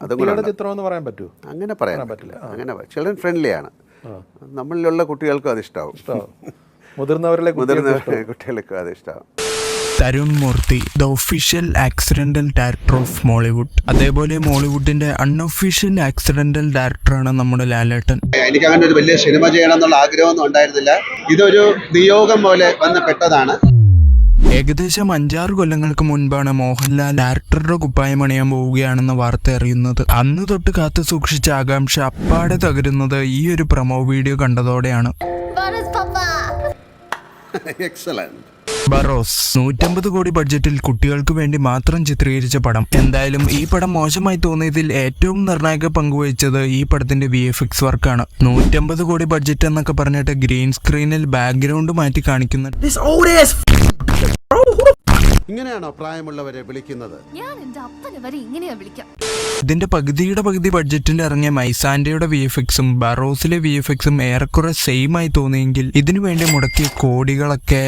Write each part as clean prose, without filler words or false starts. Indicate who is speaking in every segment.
Speaker 1: അതും കൂടെ ചിത്രം എന്ന് പറയാൻ പറ്റുമോ? അങ്ങനെ പറയാൻ പറ്റില്ല. അങ്ങനെ ചിൽഡ്രൻ ഫ്രണ്ട്ലിയാണ്. നമ്മളിലുള്ള കുട്ടികൾക്കും അത് ഇഷ്ടമാവും, മുതിർന്ന കുട്ടികൾക്കും അത് ഇഷ്ടമാവും.
Speaker 2: Tarun Moorthy, the official accidental director of Mollywood. അതേപോലെ മോളിവുഡിന്റെ അൺഒഫീഷ്യൽ ആക്സിഡന്റൽ ഡയറക്ടറാണ് നമ്മുടെ ലാലേട്ടൻ.
Speaker 1: എനിക്ക് അങ്ങനെ ഒരു വലിയ സിനിമ ചെയ്യണം എന്നുള്ള ആഗ്രഹമൊന്നും ഉണ്ടായിരുന്നില്ല. ഇതൊരു നിയോഗം പോലെ വന്ന് പെട്ടതാണ്.
Speaker 2: ഏകദേശം 5-6 കൊല്ലങ്ങൾക്ക് മുൻപാണ് മോഹൻലാൽ ഡയറക്ടറുടെ കുപ്പായം അണിയാൻ പോവുകയാണെന്ന വാർത്ത അറിയുന്നത്. അന്ന് തൊട്ട് കാത്തു സൂക്ഷിച്ച ആകാംക്ഷ അപ്പാടെ തകരുന്നത് ഈ ഒരു പ്രൊമോ വീഡിയോ കണ്ടതോടെയാണ്. ബറോസ് 150 കോടി ബഡ്ജറ്റിൽ കുട്ടികൾക്ക് വേണ്ടി മാത്രം ചിത്രീകരിച്ച പടം. എന്തായാലും ഈ പടം മോശമായി തോന്നിയതിൽ ഏറ്റവും നിർണായക പങ്കുവഹിച്ചത് ഈ പടത്തിന്റെ VFX വർക്കാണ്. 150 കോടി ബഡ്ജറ്റ് എന്നൊക്കെ പറഞ്ഞിട്ട് ഗ്രീൻ സ്ക്രീനിൽ ബാക്ക്ഗ്രൗണ്ട് മാറ്റി കാണിക്കുന്ന
Speaker 1: ഇങ്ങനെയാണോ പ്രായമുള്ളവരെ വിളിക്കുന്നത്?
Speaker 2: ഇതിന്റെ പകുതിയുടെ പകുതി ബഡ്ജറ്റിൽ ഇറങ്ങിയ മൈസാന്റയുടെ VFXും ബറോസിലെ VFXും ഏറെക്കുറെ സെയിം ആയി തോന്നിയെങ്കിൽ ഇതിനു വേണ്ടി മുടക്കിയ കോടികളൊക്കെ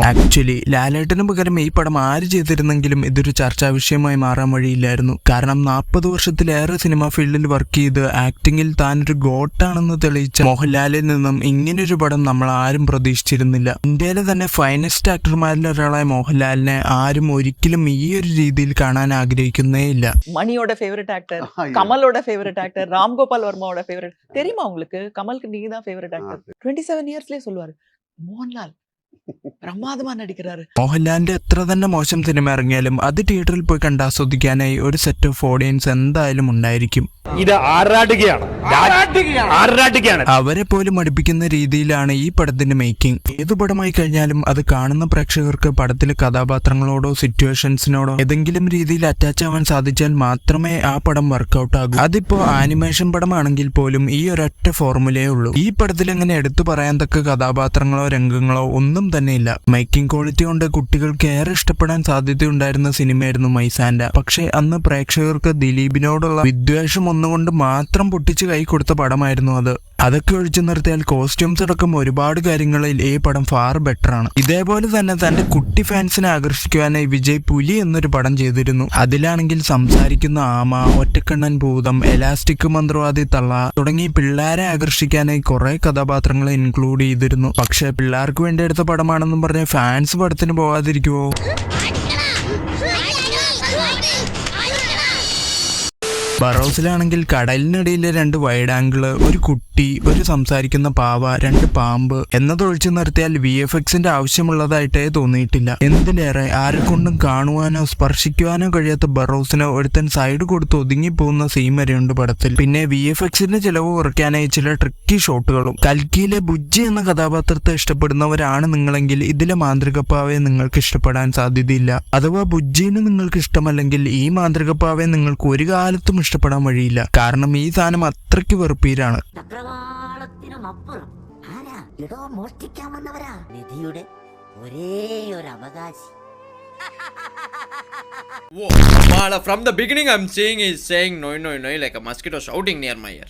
Speaker 2: ആക്ച്വലി ലാലേട്ടന് പകരം ഈ പടം ആര് ചെയ്തിരുന്നെങ്കിലും ഇതൊരു ചർച്ചാ വിഷയമായി മാറാൻ വഴിയില്ലായിരുന്നു. കാരണം 40 വർഷത്തിലേറെ സിനിമാ ഫീൽഡിൽ വർക്ക് ചെയ്ത് ആക്ടിങ്ങിൽ താനൊരു ഗോട്ടാണെന്ന് തെളിയിച്ച മോഹൻലാലിൽ നിന്നും ഇങ്ങനൊരു പടം നമ്മൾ ആരും പ്രതീക്ഷിച്ചിരുന്നില്ല. ഇന്ത്യയിലെ തന്നെ ഫൈനസ്റ്റ് ആക്ടർമാരിൽ ഒരാളായ മോഹൻലാലിനെ ആരും ഒരിക്കലും ഈ ഒരു രീതിയിൽ കാണാൻ ആഗ്രഹിക്കുന്നേ ഇല്ല.
Speaker 3: மணியோட ஃபேவரட் ஆக்டர், கமலோட ஃபேவரட் ஆக்டர், ராம்கோபால் வர்மாவோட ஃபேவரட். தெரியுமா உங்களுக்கு? கமலுக்கு நீ தான் ஃபேவரட் ஆக்டர். 27 இயர்ஸ்லயே சொல்லுவாரு, മോഹൻലാൽ പ്രമാദമാ നടിക്കാറ്.
Speaker 2: മോഹൻലാലിന്റെ എത്ര തന്നെ മോശം സിനിമ ഇറങ്ങിയാലും അത് തിയേറ്ററിൽ പോയി കണ്ട് ആസ്വദിക്കാനായി ഒരു സെറ്റ് ഓഫ് ഓഡിയൻസ് എന്തായാലും ഉണ്ടായിരിക്കും.
Speaker 4: ഇത് ആറാടുകയാണ്.
Speaker 2: അവരെ പോലും അടുപ്പിക്കുന്ന രീതിയിലാണ് ഈ പടത്തിന്റെ മേക്കിംഗ്. ഏതു പടമായി കഴിഞ്ഞാലും അത് കാണുന്ന പ്രേക്ഷകർക്ക് പടത്തിലെ കഥാപാത്രങ്ങളോടോ സിറ്റുവേഷൻസിനോടോ ഏതെങ്കിലും രീതിയിൽ അറ്റാച്ച് ആവാൻ സാധിച്ചാൽ മാത്രമേ ആ പടം വർക്കൗട്ട് ആകൂ. അതിപ്പോ ആനിമേഷൻ പടമാണെങ്കിൽ പോലും ഈ ഒരൊറ്റ ഫോർമുലയേ ഉള്ളൂ. ഈ പടത്തിൽ അങ്ങനെ എടുത്തു പറയാൻ തക്ക കഥാപാത്രങ്ങളോ രംഗങ്ങളോ ഒന്നും തന്നെയില്ല. മേക്കിംഗ് ക്വാളിറ്റി കൊണ്ട് കുട്ടികൾക്ക് ഏറെ ഇഷ്ടപ്പെടാൻ സാധ്യതയുണ്ടായിരുന്ന സിനിമയായിരുന്നു മൈസാന്റ. പക്ഷെ അന്ന് പ്രേക്ഷകർക്ക് ദിലീപിനോടുള്ള വിദ്വേഷം ഒന്നുകൊണ്ട് മാത്രം പൊട്ടിച്ച് കൈ കൊടുത്ത പടമായിരുന്നു അത്. അതൊക്കെ ഒഴിച്ചു നിർത്തിയാൽ കോസ്റ്റ്യൂംസ് അടക്കം ഒരുപാട് കാര്യങ്ങളിൽ ഈ പടം ഫാർ ബെറ്റർ ആണ്. ഇതേപോലെ തന്നെ തന്റെ കുട്ടി ഫാൻസിനെ ആകർഷിക്കുവാനായി വിജയ് പുലി എന്നൊരു പടം ചെയ്തിരുന്നു. അതിലാണെങ്കിൽ സംസാരിക്കുന്ന ആമ, ഒറ്റക്കണ്ണൻ ഭൂതം, എലാസ്റ്റിക് മന്ത്രവാദി തള്ള തുടങ്ങി പിള്ളേരെ ആകർഷിക്കാനായി കുറെ കഥാപാത്രങ്ങളെ ഇൻക്ലൂഡ് ചെയ്തിരുന്നു. പക്ഷെ പിള്ളേർക്ക് വേണ്ടി എടുത്ത പടമാണെന്നും പറഞ്ഞ് ഫാൻസ് പടത്തിന് പോകാതിരിക്കുവോ? ബറോസിലാണെങ്കിൽ കടലിനടിയിലെ 2 വൈഡ് ആംഗിള്, ഒരു കുട്ടി, ഒരു സംസാരിക്കുന്ന പാവ, 2 പാമ്പ് എന്നതൊഴിച്ചു നിർത്തിയാൽ VFXന്റെ ആവശ്യമുള്ളതായിട്ടേ തോന്നിയിട്ടില്ല. എന്തിലേറെ ആരെക്കൊണ്ടും കാണുവാനോ സ്പർശിക്കുവാനോ കഴിയാത്ത ബറോസിന് ഒരുത്തൻ സൈഡ് കൊടുത്ത് ഒതുങ്ങിപ്പോകുന്ന സീൻ വരെയുണ്ട് പടത്തിൽ. പിന്നെ VFXന്റെ ചിലവ് കുറയ്ക്കാനായി ചില ട്രിക്കി ഷോട്ടുകളും. കൽക്കിയിലെ ബുജ്ജി എന്ന കഥാപാത്രത്തെ ഇഷ്ടപ്പെടുന്നവരാണ് നിങ്ങളെങ്കിൽ ഇതിലെ മാന്ത്രികപ്പാവയെ നിങ്ങൾക്ക് ഇഷ്ടപ്പെടാൻ സാധ്യതയില്ല. അഥവാ ബുജ്ജിന് നിങ്ങൾക്ക് ഇഷ്ടമല്ലെങ്കിൽ ഈ മാന്ത്രികപ്പാവയെ നിങ്ങൾക്ക് ഒരു കാലത്തും ഇഷ്ടപ്പെടാൻ വഴിയില്ല. കാരണം ഈ സാധനം അത്രയ്ക്ക് വെറുപ്പീരാണ്.
Speaker 5: From the beginning I'm saying is saying no like a mosquito shouting near my ear.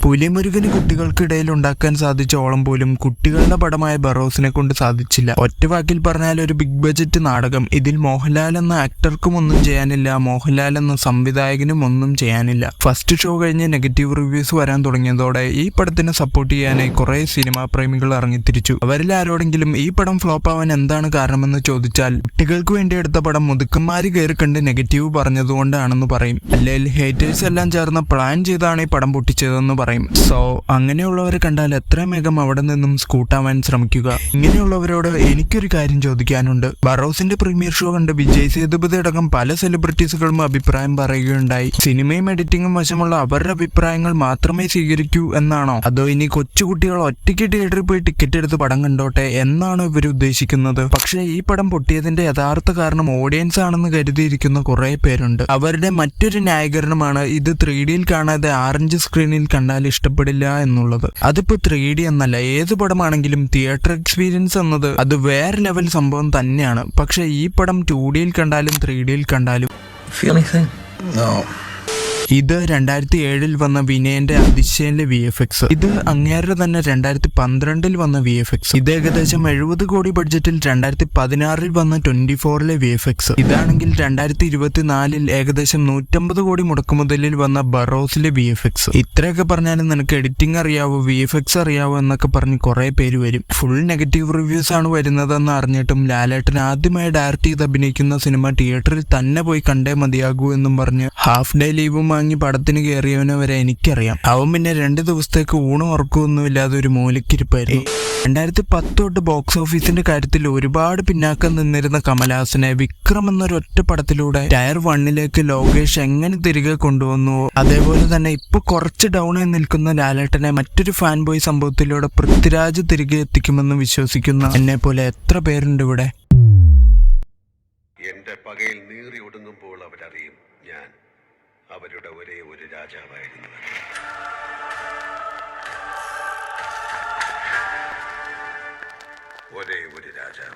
Speaker 2: Pulimurugan കുട്ടികൾക്കിടയിൽ ഉണ്ടാക്കാൻ സാധിച്ച ഓളം പോലും കുട്ടികളുടെ പടമായ ബറോസിനെ കൊണ്ട് സാധിച്ചില്ല. ഒറ്റ വാക്കിൽ പറഞ്ഞാൽ ഒരു ബിഗ് ബഡ്ജറ്റ് നാടകം. ഇതിൽ മോഹൻലാൽ എന്ന ആക്ടർക്കും ഒന്നും ചെയ്യാനില്ല, മോഹൻലാൽ എന്ന സംവിധായകനും ഒന്നും ചെയ്യാനില്ല. ഫസ്റ്റ് ഷോ കഴിഞ്ഞ് നെഗറ്റീവ് റിവ്യൂസ് വരാൻ തുടങ്ങിയതോടെ ഈ പടത്തിനെ സപ്പോർട്ട് ചെയ്യാനായി കുറെ സിനിമാ പ്രേമികൾ ഇറങ്ങിത്തിരിച്ചു. അവരിൽ ആരോടെങ്കിലും ഈ പടം ഫ്ലോപ്പ് ആവാൻ എന്താണ് കാരണമെന്ന് ചോദിച്ചാൽ കുട്ടികൾക്ക് വേണ്ടി എടുത്ത പടം മുതുക്കന്മാര് കയറി കണ്ട് നെഗറ്റീവ് പറഞ്ഞതുകൊണ്ടാണെന്ന് പറയും. അല്ലെങ്കിൽ ഹേറ്റേഴ്സ് എല്ലാം ചേർന്ന് പ്ലാൻ ചെയ്താണ് ഈ പടം പൊട്ടിച്ചതെന്ന് പറയും. സോ അങ്ങനെയുള്ളവരെ കണ്ടാൽ എത്രയും വേഗം അവിടെ നിന്നും സ്കൂട്ടാവാൻ ശ്രമിക്കുക. ഇങ്ങനെയുള്ളവരോട് എനിക്കൊരു കാര്യം ചോദിക്കാനുണ്ട്. ബറോസിന്റെ പ്രീമിയർ ഷോ കണ്ട് വിജയ് സേതുപതി അടക്കം പല സെലിബ്രിറ്റീസുകളും അഭിപ്രായം പറയുകയുണ്ടായി. സിനിമയും എഡിറ്റിംഗും വശമുള്ള അവരുടെ അഭിപ്രായങ്ങൾ മാത്രമേ സ്വീകരിക്കൂ എന്നാണോ? അതോ ഇനി കൊച്ചുകുട്ടികൾ ഒറ്റയ്ക്ക് തിയേറ്ററിൽ പോയി ടിക്കറ്റ് എടുത്ത് പടം കണ്ടോട്ടെ എന്നാണോ ഇവർ ഉദ്ദേശിക്കുന്നത്? പക്ഷേ ഈ പടം പൊട്ടിയതിന്റെ യഥാർത്ഥ കാരണം ഓഡിയൻസ് ആണെന്ന് കരുതിയിരിക്കുന്ന കുറെ പേരുണ്ട്. അവരുടെ മറ്റൊരു ന്യായീകരണമാണ് ഇത് 3Dയിൽ കാണാതെ 6 ഇഞ്ച് സ്ക്രീനിൽ കണ്ടാൽ കണ്ടാൽ ഇഷ്ടപ്പെടില്ല എന്നുള്ളത്. അതിപ്പോ 3D എന്നല്ല, ഏത് പടമാണെങ്കിലും തിയേറ്റർ എക്സ്പീരിയൻസ് എന്നത് അത് വേറെ ലെവൽ സംഭവം തന്നെയാണ്. പക്ഷെ ഈ പടം 2Dയിൽ കണ്ടാലും 3Dയിൽ കണ്ടാലും ഇത് 2007 വന്ന വിനയന്റെ അതിശയന്റെ VFX, ഇത് അങ്ങേരുടെ തന്നെ 2012 വന്ന VFX, ഇത് ഏകദേശം 70 കോടി ബഡ്ജറ്റിൽ 2016 വന്ന 24 VFX, ഇതാണെങ്കിൽ 2024 ഏകദേശം 150 കോടി മുടക്കുമുതലിൽ വന്ന ബറോസിലെ VFX. ഇത്രയൊക്കെ പറഞ്ഞാലും നിനക്ക് എഡിറ്റിംഗ് അറിയാവോ, VFX അറിയാവോ എന്നൊക്കെ പറഞ്ഞ് കുറെ പേര് വരും. ഫുൾ നെഗറ്റീവ് റിവ്യൂസ് ആണ് വരുന്നതെന്ന് അറിഞ്ഞിട്ടും ലാലേട്ടൻ ആദ്യമായി ഡയറക്റ്റ് ചെയ്ത് അഭിനയിക്കുന്ന സിനിമ തിയേറ്ററിൽ തന്നെ പോയി കണ്ടേ മതിയാകൂ എന്നും പറഞ്ഞ് ഹാഫ് ഡേ ലീവും വാങ്ങി പടത്തിന് കയറിയവനെ വരെ എനിക്കറിയാം. അവൻ പിന്നെ 2 ദിവസത്തേക്ക് ഊണും ഉറക്കമൊന്നുമില്ലാതെ ഒരു മൂലക്കിരിപ്പായിരുന്നു. 2010 തൊട്ട് ബോക്സ് ഓഫീസിന്റെ കാര്യത്തിൽ ഒരുപാട് പിന്നാക്കം നിന്നിരുന്ന കമൽഹാസനെ വിക്രം എന്നൊരൊറ്റ പടത്തിലൂടെ ടയർ 1 ലോകേഷ് എങ്ങനെ തിരികെ കൊണ്ടുവന്നുവോ അതേപോലെ തന്നെ ഇപ്പൊ കുറച്ച് ഡൗൺ ആയി നിൽക്കുന്ന ലാലേട്ടനെ മറ്റൊരു ഫാൻ ബോയ് സംഭവത്തിലൂടെ പൃഥ്വിരാജ് തിരികെ എത്തിക്കുമെന്ന് വിശ്വസിക്കുന്ന എന്നെ പോലെ എത്ര പേരുണ്ട് ഇവിടെ.
Speaker 1: എന്റെ പകയിൽ നീറി ഒടുങ്ങുമ്പോൾ അവരറിയും ഞാൻ അവരുടെ ഒരേ ഒരു രാജാവായിരുന്നു. ഒരേ ഒരു രാജാവ്.